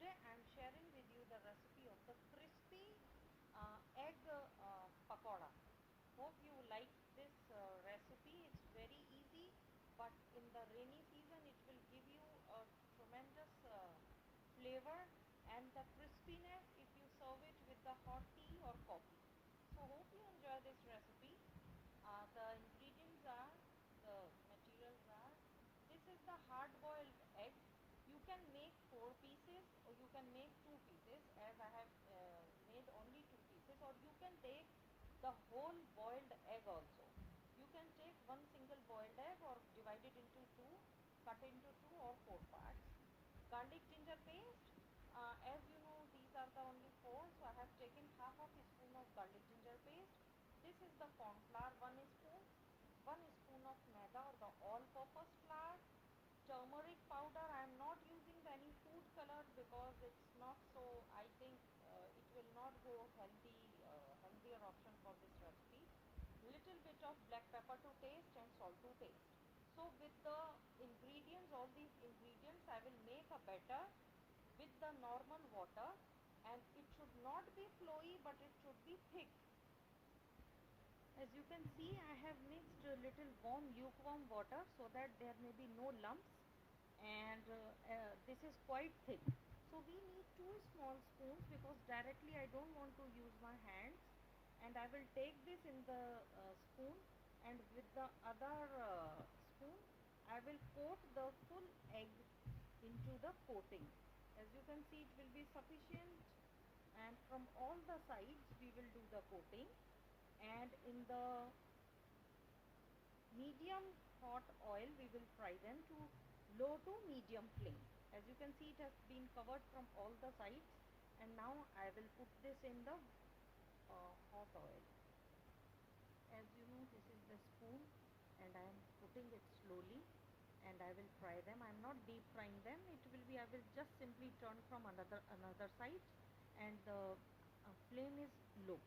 Today I am sharing with you the recipe of the crispy egg pakoda. Hope you like this recipe. It's very easy, but in the rainy season it will give you a tremendous flavor and the crispiness if you serve it with the hot tea or coffee. So hope you enjoy this recipe. The ingredients are, the materials are, this is the hard boiled egg. You can make 4 pieces or you can make 2 pieces, as I have made only 2 pieces, or you can take the whole boiled egg also. You can take one single boiled egg or divide it into two, cut into 2 or 4 parts. Garlic ginger paste, as you know, these are the only four, so I have taken half a teaspoon of garlic ginger paste. This is the corn flour, 1 spoon, 1 spoon of maida or the all-purpose flour, turmeric powder. I am not using any food color because it's not so, I think it will not go healthier option for this recipe. Little bit of black pepper to taste and salt to taste. So with the ingredients, all these ingredients, I will make a batter with the normal water, and it should not be flowy but it should be thick. As you can see, I have mixed a little warm lukewarm water so that there may be no lumps, and this is quite thick. So we need 2 small spoons because directly I don't want to use my hands, and I will take this in the spoon, and with the other spoon I will coat the full egg into the coating. As you can see, it will be sufficient, and from all the sides we will do the coating, and in the medium hot oil we will fry them to low to medium flame. As you can see, it has been covered from all the sides, and now I will put this in the hot oil. As you know, this is the spoon, and I am putting it slowly, and I will fry them. I am not deep frying them. It will be, I will just simply turn from another side, and the flame is low.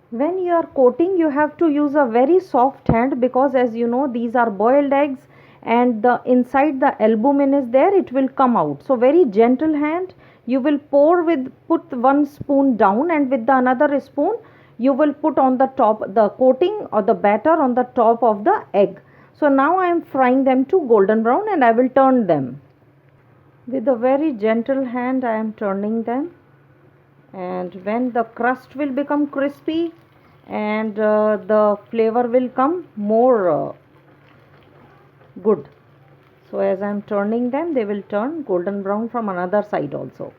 When you are coating, you have to use a very soft hand because, as you know, these are boiled eggs, and the inside the albumin is there, it will come out. So very gentle hand. You will put 1 spoon down, and with the another spoon you will put on the top the coating or the batter on the top of the egg. So now I am frying them to golden brown, and I will turn them. With a very gentle hand I am turning them, and when the crust will become crispy, and the flavor will come more good. So as I am turning them, they will turn golden brown from another side also.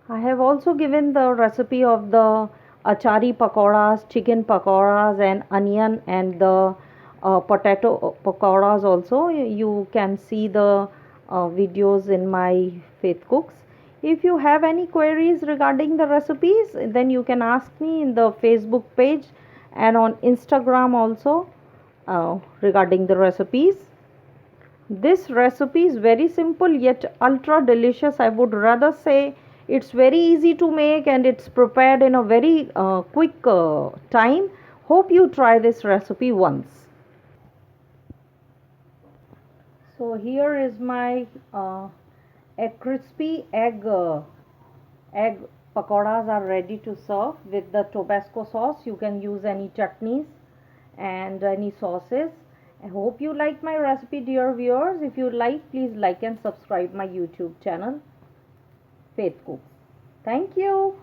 I have also given the recipe of the achari pakoras, chicken pakoras, and onion, and the potato pakoras also. You can see the videos in my Faith Cooks. If you have any queries regarding the recipes, then you can ask me in the Facebook page and on Instagram also regarding the recipes. This recipe is very simple yet ultra delicious. I would rather say it's very easy to make, and it's prepared in a very quick time. Hope you try this recipe once. So here is my crispy egg pakoras are ready to serve with the Tabasco sauce. You can use any chutneys and any sauces. I hope you like my recipe, dear viewers. If you like, please like and subscribe my YouTube channel, Faith Cooks. Thank you.